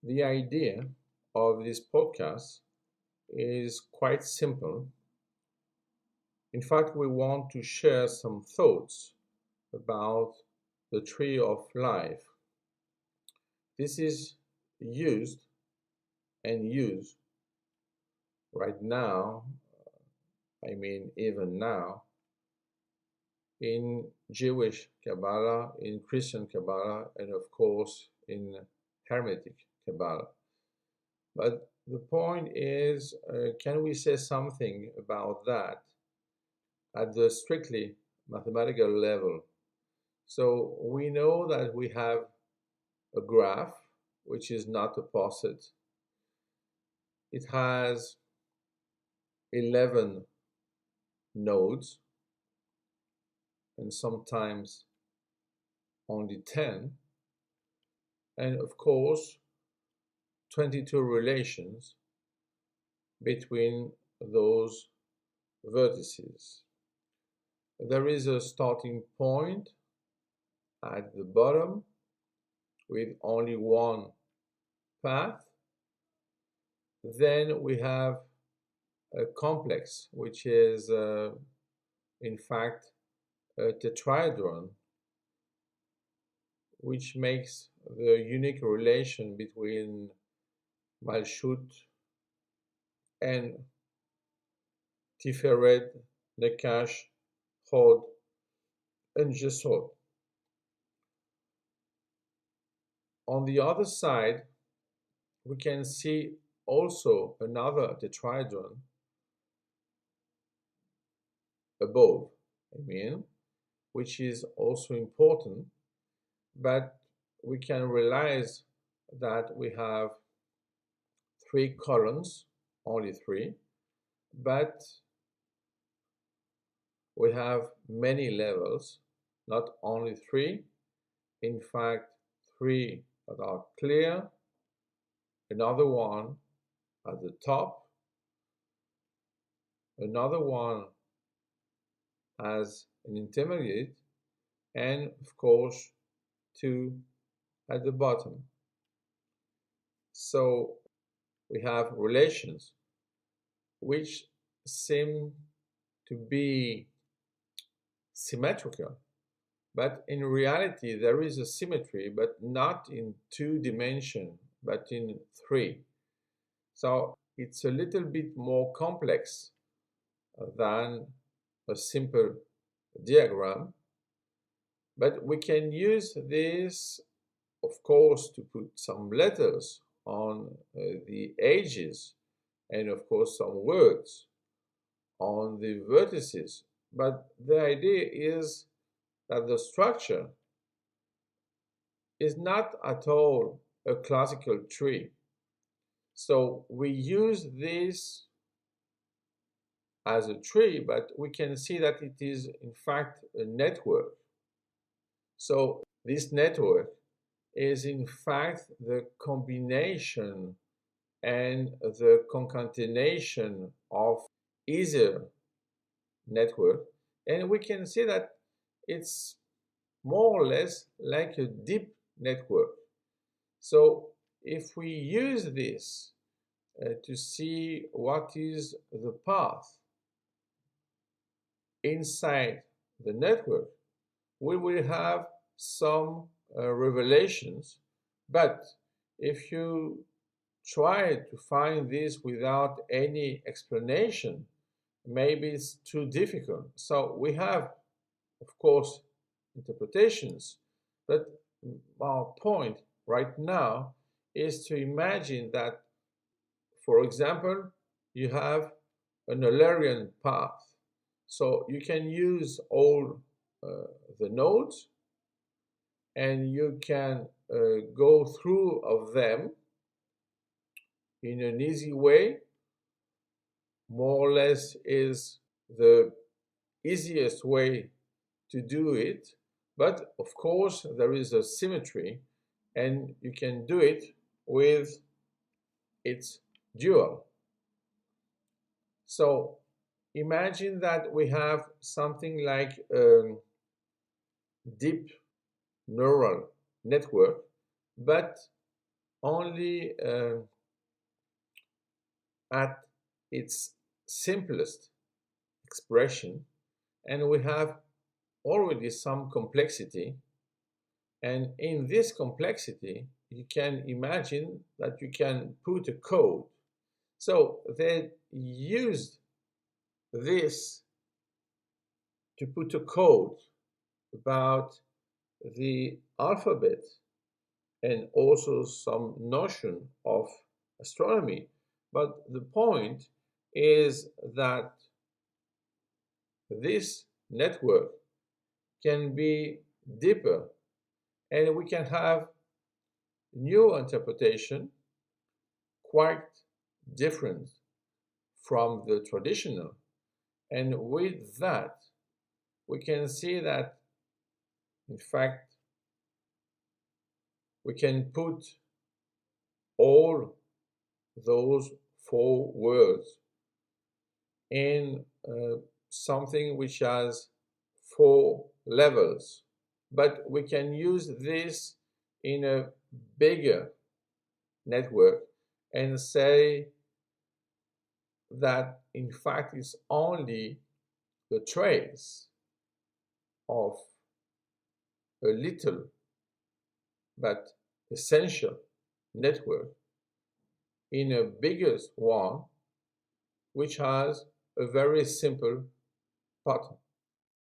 The idea of this podcast is quite simple. In fact, we want to share some thoughts about the tree of life. This is used and used right now, even now, in Jewish Kabbalah, in Christian Kabbalah, and of course in Hermetic Kabbalah. But the point is, can we say something about that at the strictly mathematical level? So we know that we have a graph, which is not a poset. It has 11 nodes, and sometimes only 10, and of course 22 relations between those vertices. There is a starting point at the bottom with only one path. Then we have a complex, which is in fact a tetrahedron, which makes the unique relation between Malshut and Tiferet, Nekash, Hod, and Jesod. On the other side, we can see also another tetrahedron above, which is also important, but we can realize that we have 3 columns, only 3, but we have many levels, not only 3, in fact 3 that are clear, another one at the top, another one as an intermediate, and of course 2 at the bottom. So we have relations which seem to be symmetrical, but in reality there is a symmetry, but not in 2 dimensions, but in 3. So it's a little bit more complex than a simple diagram, but we can use this, of course, to put some letters on the edges, and of course some words on the vertices. But the idea is that the structure is not at all a classical tree. So we use this as a tree, but we can see that it is in fact a network. So this network is in fact the combination and the concatenation of either network, and we can see that it's more or less like a deep network. So if we use this to see what is the path inside the network, we will have some revelations, but if you try to find this without any explanation, maybe it's too difficult. So we have, of course, interpretations, but our point right now is to imagine that, for example, you have an Eulerian path. So you can use all the nodes, and you can go through of them in an easy way. More or less is the easiest way to do it, but of course there is a symmetry, and you can do it with its dual. So imagine that we have something like a deep neural network, but only at its simplest expression, and we have already some complexity. And in this complexity, you can imagine that you can put a code. So they used this to put a code about the alphabet and also some notion of astronomy. But the point is that this network can be deeper, and we can have new interpretation quite different from the traditional. And with that, we can see that, in fact, we can put all those four words in something which has four levels. But we can use this in a bigger network and say that, in fact, it's only the trace of a little but essential network in a bigger one, which has a very simple pattern.